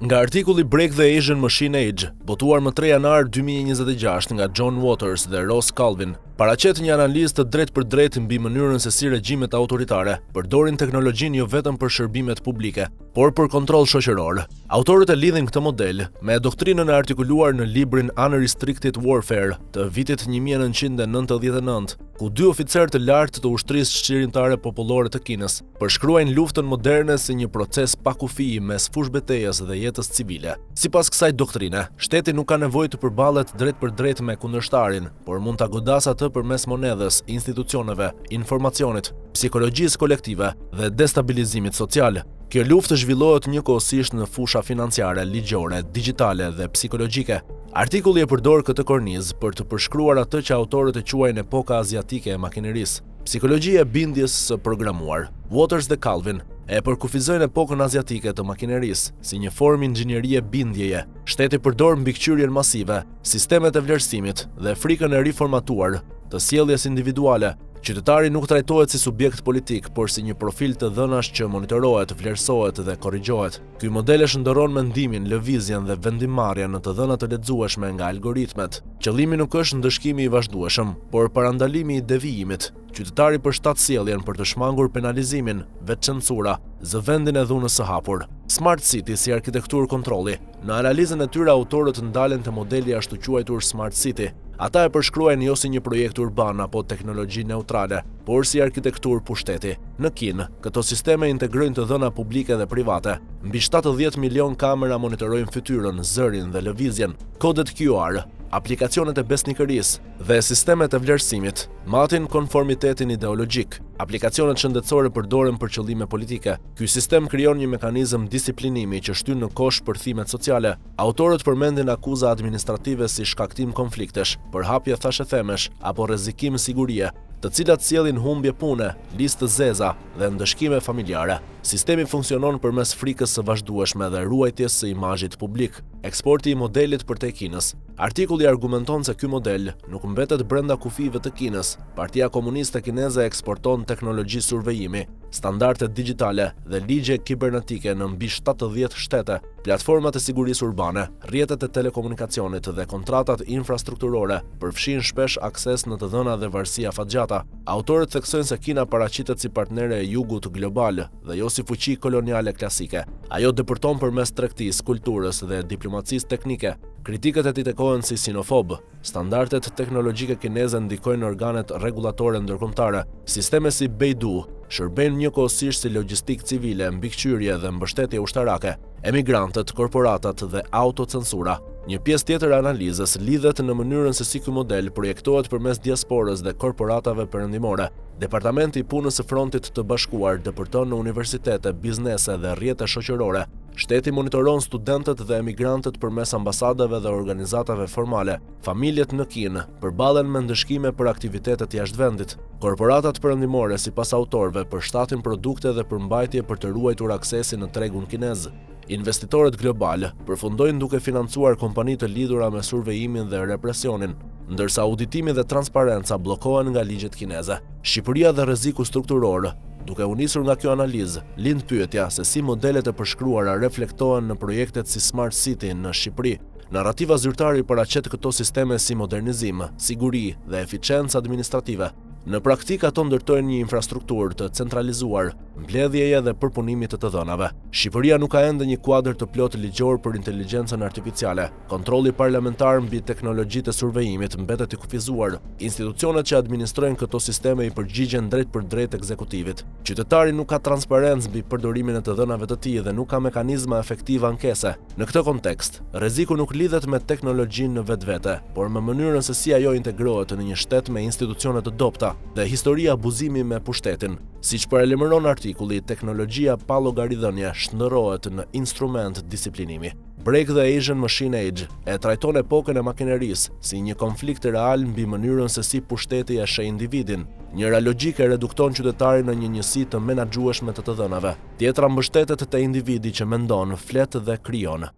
Nga artikulli Break the Asian Machine Age, botuar më 3 janar 2026 nga John Waters dhe Ross Calvin, paraqet një analizë të drejtë për drejtë mbi mënyrën se si regjimet autoritare përdorin teknologjinë jo vetëm për shërbimet publike, por për kontroll shoqëror. Autorët e lidhin këtë model me doktrinën e artikuluar në librin Unrestricted Warfare të vitit 1999, ku 2 oficerë të lartë të ushtrisë shqirimtare popullore të Kinës përshkruajnë luftën moderne si një proces pa kufi mes fush betejës dhe jetës civile. Sipas kësaj doktrine, shteti nuk ka nevojë të përballet drejt për drejt me kundërshtarin, por mund ta godasë atë përmes monedhës, institucioneve, informacionit, psikologjisë kolektive dhe destabilizimit social. Kjo luftë zhvillohet njëkohësisht në fusha financiare, ligjore, digjitale dhe psikologjike. Artikulli e përdor këtë kornizë për të përshkruar atë që autorët e quajnë epoka aziatike e makinerisë. Psikologjia e bindjes së programuar. Waters dhe Calvin e përkufizojnë epokën aziatike të makinerisë si një formë inxhinierie bindjeje. Shteti përdor mbikëqyrjen masive, sistemet e vlerësimit dhe frikën e riformatuar të sjelljes individuale. Qytetari nuk trajtohet si subjekt politik, por si një profil të dhënash që monitorohet, vlerësohet dhe korrigjohet. Ky model e shëndërron mendimin, lëvizjen dhe vendimmarrjen në të dhëna të lexueshme nga algoritmet. Qëllimi nuk është ndëshkimi i vazhdueshëm, por parandalimi i devijimit. Qytetari përshtat sjelljen për të shmangur penalizimin, vetë censura, zëvendjen e dhunës së hapur. Smart City si arkitekturë kontrolli. Në analizën e tyre autorët ndalen te modeli ashtu quajtur Smart City. Ata e përshkruajnë jo si një projekt urban apo teknologji neutrale, por si arkitekturë pushteti. Në Kinë, këto sisteme integrojnë të dhëna publike dhe private. Mbi 70 milion kamera monitorojnë fytyrën, zërin dhe lëvizjen. Kodet QR, aplikacionet e besnikërisë dhe sistemet e vlerësimit matin konformitetin ideologjik. Aplikacionet shëndetësore përdoren për qëllime politike. Ky sistem krijon një mekanizëm disiplinimi që shtyn në kosh përthimet sociale. Autorët përmendin akuza administrative si shkaktim konfliktesh, përhapje thashethemesh apo rrezikim sigurie, të cilat sjellin humbje pune, listë zeza dhe ndëshkime familjare. Sistemi funksionon përmes frikës së vazhdueshme dhe ruajtjes së imazhit publik. Eksporti i modelit përtej Kinës. Artikulli argumenton se ky model nuk mbetet brenda kufive të Kinës. Partia Komuniste Kineze eksporton teknologji survejimi, standarde digjitale dhe ligje kibernetike në mbi 70 shtete. Platformat e sigurisë urbane, rrjetet e telekomunikacionit dhe kontratat infrastrukturore përfshin shpesh akses në të dhëna dhe varësi afatgjata. Autorët theksojnë se Kina paraqitet si partnere e jugut global dhe jo si fuqi koloniale klasike. Ajo depërton përmes tregtisë, kulturës dhe diplomacisë teknike. Kritikët e tij tekohen si sinofob. Standardet teknologjike kineze ndikojnë organet rregullatore ndërkombëtare. Sisteme si Beidou shërbejnë njëkohësisht si logjistikë civile, mbikëqyrje dhe mbështetje ushtarake. Emigrantët, korporatat dhe autocensura. Një pjesë tjetër e analizës lidhet në mënyrën se si ky model projektohet përmes diasporës dhe korporatave perëndimore. Departamenti i punës së Frontit të Bashkuar depërton në universitete, biznese dhe rrjete shoqërore. Shteti monitoron studentët dhe emigrantët përmes ambasadave dhe organizatave formale. Familjet në Kinë përballen me ndëshkime për aktivitetet jashtë vendit. Korporatat perëndimore sipas autorëve përshtatin produkte dhe përmbajtje për të ruajtur aksesin në tregun kinez. Investitorët global përfundojnë duke financuar kompani të lidhura me survejimin dhe represionin, ndërsa auditimi dhe transparenca bllokohen nga ligjet kineze. Shqipëria dhe rreziku strukturor. Duke u nisur nga kjo analizë, lind pyetja se si modelet e përshkruara reflektohen në projektet si Smart City në Shqipëri. Narrativa zyrtare i paraqet këto sisteme si modernizim, siguri dhe eficiencë administrative. Në praktik ato ndërtojnë një infrastrukturë të centralizuar, mbledhjeje dhe përpunimit të dhënave. Shqipëria nuk ka ende një kuadër të plotë ligjor për inteligjencën artificiale. Kontrolli parlamentar mbi teknologjitë e survejimit mbetet i kufizuar. Institucionet që administrojnë këto sisteme i përgjigjen drejt për drejt ekzekutivit. Qytetari nuk ka transparencë mbi përdorimin e të dhënave të tij dhe nuk ka mekanizma efektive ankese. Në këtë kontekst, rreziku nuk lidhet me teknologjinë në vetvete, por me mënyrën se si ajo integrohet në një shtet me institucione të dobta dhe historia abuzimi me pushtetin. Siç paralajmëron artikulli, teknologjia pa llogaridhënie shndërrohet në instrument disiplinimi. Break the Asian Machine Age e trajton epokën e makinerisë si një konflikt real mbi mënyrën se si pushteti e sheh individin. Njëra logjike redukton qytetarin në një njësi të menaxhueshme të dhënave. Tjetra mbështetet te individi që mendon, flet dhe krijon.